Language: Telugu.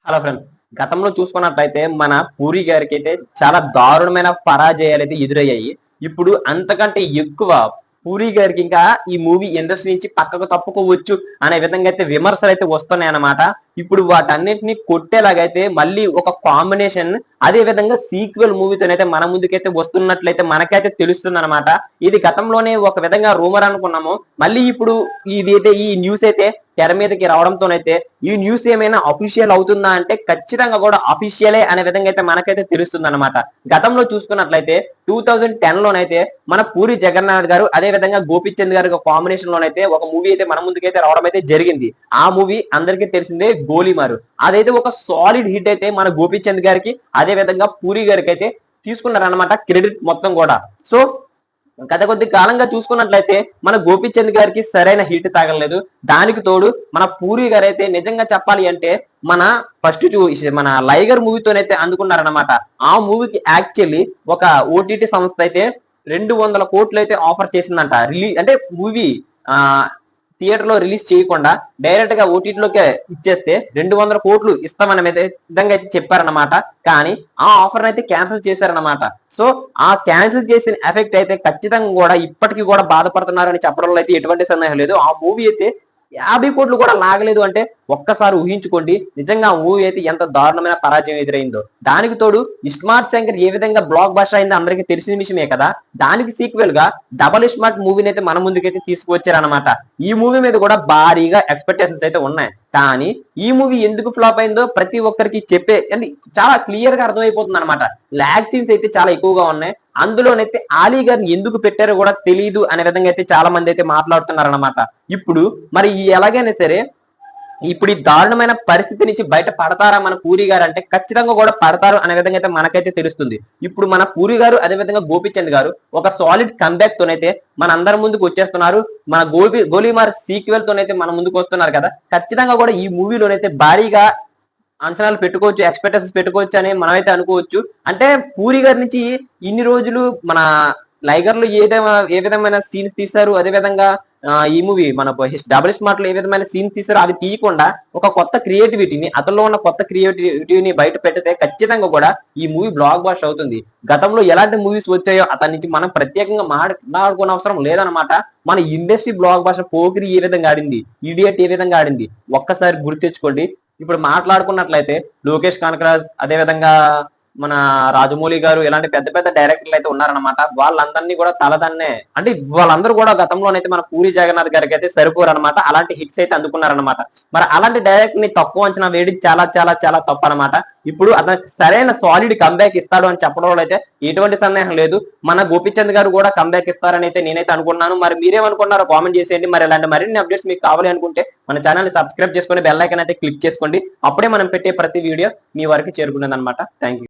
హలో ఫ్రెండ్స్, గతంలో చూసుకున్నట్లయితే మన పూరి గారికి అయితే చాలా దారుణమైన పరాజయాలు అయితే ఎదురయ్యాయి. ఇప్పుడు అంతకంటే ఎక్కువ పూరి గారికి ఇంకా ఈ మూవీ ఇండస్ట్రీ నుంచి పక్కకు తప్పుకోవచ్చు అనే విధంగా అయితే విమర్శలు అయితే వస్తున్నాయి అన్నమాట. ఇప్పుడు వాటన్నిటిని కొట్టేలాగైతే మళ్ళీ ఒక కాంబినేషన్ అదే విధంగా సీక్వెల్ మూవీతోనైతే మన ముందుకైతే వస్తున్నట్లయితే మనకైతే తెలుస్తుంది అనమాట. ఇది గతంలోనే ఒక విధంగా రూమర్ అనుకున్నాము. మళ్ళీ ఇప్పుడు ఇదైతే ఈ న్యూస్ అయితే తెర మీదకి రావడంతోనైతే ఈ న్యూస్ ఏమైనా అఫీషియల్ అవుతుందా అంటే ఖచ్చితంగా కూడా అఫీషియలే అనే విధంగా అయితే మనకైతే తెలుస్తుంది అనమాట. గతంలో చూసుకున్నట్లయితే 2010 లోనైతే మన పూరి జగన్నాథ్ గారు అదే విధంగా గోపిచంద్ గారి కాంబినేషన్ లోనైతే ఒక మూవీ అయితే మన ముందుకైతే రావడం అయితే జరిగింది. ఆ మూవీ అందరికీ తెలిసిందే, గోలీమారు. అదైతే ఒక సాలిడ్ హిట్ అయితే మన గోపిచంద్ గారికి అదే విధంగా పూరి గారికి అయితే తీసుకున్నారనమాట క్రెడిట్ మొత్తం కూడా. సో గత కొద్ది కాలంగా చూసుకున్నట్లయితే మన గోపిచంద్ గారికి సరైన హిట్ తాగలేదు. దానికి తోడు మన పూరి గారు అయితే నిజంగా చెప్పాలి అంటే మన ఫస్ట్ మన లైగర్ మూవీతోనైతే అందుకున్నారనమాట. ఆ మూవీకి యాక్చువల్లీ ఒక ఓటీటీ సంస్థ అయితే 200 కోట్లు అయితే ఆఫర్ చేసిందంట. రిలీజ్ అంటే మూవీ థియేటర్ లో రిలీజ్ చేయకుండా డైరెక్ట్ గా ఓటీటీలోకి ఇచ్చేస్తే 200 కోట్లు ఇస్తామని విధంగా అయితే చెప్పారనమాట. కానీ ఆ ఆఫర్ అయితే క్యాన్సిల్ చేశారనమాట. సో ఆ క్యాన్సిల్ చేసిన ఎఫెక్ట్ అయితే ఖచ్చితంగా కూడా ఇప్పటికీ కూడా బాధపడుతున్నారని చెప్పడంలో అయితే ఎటువంటి సందేహం లేదు. ఆ మూవీ అయితే 50 కోట్లు కూడా లాగలేదు అంటే ఒక్కసారి ఊహించుకోండి నిజంగా ఆ మూవీ అయితే ఎంత దారుణమైన పరాజయం ఎదురైందో. దానికి తోడు ఇస్మార్ట్ శంకర్ ఏ విధంగా బ్లాక్ బస్టర్ అయిందో అందరికీ తెలిసిన విషయమే కదా. దానికి సీక్వెల్ గా డబల్ ఇస్మార్ట్ మూవీని అయితే మన ముందుకైతే తీసుకువచ్చారనమాట. ఈ మూవీ మీద కూడా భారీగా ఎక్స్పెక్టేషన్స్ అయితే ఉన్నాయి. కానీ ఈ మూవీ ఎందుకు ఫ్లాప్ అయిందో ప్రతి ఒక్కరికి చెప్పే అంటే చాలా క్లియర్ గా అర్థమైపోతుంది అనమాట. లాగ్ సీన్స్ అయితే చాలా ఎక్కువగా ఉన్నాయి. అందులోనైతే ఆలీ గారిని ఎందుకు పెట్టారో కూడా తెలియదు అనే విధంగా అయితే చాలా మంది అయితే మాట్లాడుతున్నారు అనమాట. ఇప్పుడు మరి ఎలాగైనా సరే ఇప్పుడు ఈ దారుణమైన పరిస్థితి నుంచి బయట పడతారా మన పూరి గారు అంటే ఖచ్చితంగా కూడా పడతారు అనే విధంగా అయితే మనకైతే తెలుస్తుంది. ఇప్పుడు మన పూరి గారు అదే విధంగా గోపిచంద్ గారు ఒక సాలిడ్ కంబ్యాక్ తోనైతే మన అందరి ముందుకు వచ్చేస్తున్నారు. మన గోలీమార్ సీక్వెల్ తోనైతే మన ముందుకు వస్తున్నారు కదా. ఖచ్చితంగా కూడా ఈ మూవీలోనైతే భారీగా అంచనాలు పెట్టుకోవచ్చు, ఎక్స్పెక్టేషన్స్ పెట్టుకోవచ్చు అని మనమైతే అనుకోవచ్చు. అంటే పూరి గారి నుంచి ఇన్ని రోజులు మన లైగర్ లో ఏ విధమైన సీన్స్ తీశారు, అదే విధంగా ఈ మూవీ మన డబుల్ స్మార్ట్ లో ఏ విధమైన సీన్స్ తీశారో అవి తీయకుండా ఒక కొత్త క్రియేటివిటీని అతనిలో ఉన్న కొత్త క్రియేటివిటీని బయట పెడితే ఖచ్చితంగా కూడా ఈ మూవీ బ్లాక్ బాస్టర్ అవుతుంది. గతంలో ఎలాంటి మూవీస్ వచ్చాయో అతని నుంచి మనం ప్రత్యేకంగా మాట్లాడుకునే అవసరం లేదనమాట. మన ఇండస్ట్రీ బ్లాక్ బాస్టర్ పోకిరి ఏ విధంగా ఆడింది, ఇడియట్ ఏ విధంగా ఆడింది ఒక్కసారి గుర్తు తెచ్చుకోండి. ఇప్పుడు మాట్లాడుకున్నట్లయితే లోకేష్ కనకరాజ్ అదే విధంగా మన రాజమౌళి గారు ఇలాంటి పెద్ద పెద్ద డైరెక్టర్లు అయితే ఉన్నారనమాట. వాళ్ళందరినీ కూడా తలదన్నే అంటే వాళ్ళందరూ కూడా గతంలోనైతే మన పూరి జగన్నాథ్ గారికి అయితే సరిపోరు అనమాట. అలాంటి హిట్స్ అయితే అందుకున్నారనమాట. మరి అలాంటి డైరెక్టర్ ని తక్కువ అంచనా వేయడం చాలా చాలా చాలా తప్పు అనమాట. ఇప్పుడు అతనికి సరైన సాలిడ్ కంబ్యాక్ ఇస్తాడు అని చెప్పడంలో అయితే ఎటువంటి సందేహం లేదు. మన గోపిచంద్ గారు కూడా కంబ్యాక్ ఇస్తారని అయితే నేనైతే అనుకున్నాను. మరి మీరేమనుకున్నారో కామెంట్ చేసేయండి. మరి ఇలాంటి మరిన్ని అప్డేట్స్ మీకు కావాలి అనుకుంటే మన ఛానల్ ని సబ్స్క్రైబ్ చేసుకొని బెల్ ఐకాన్ అయితే క్లిక్ చేసుకోండి. అప్పుడే మనం పెట్టే ప్రతి వీడియో మీ వరకు చేరుకునేది అనమాట. Thank you.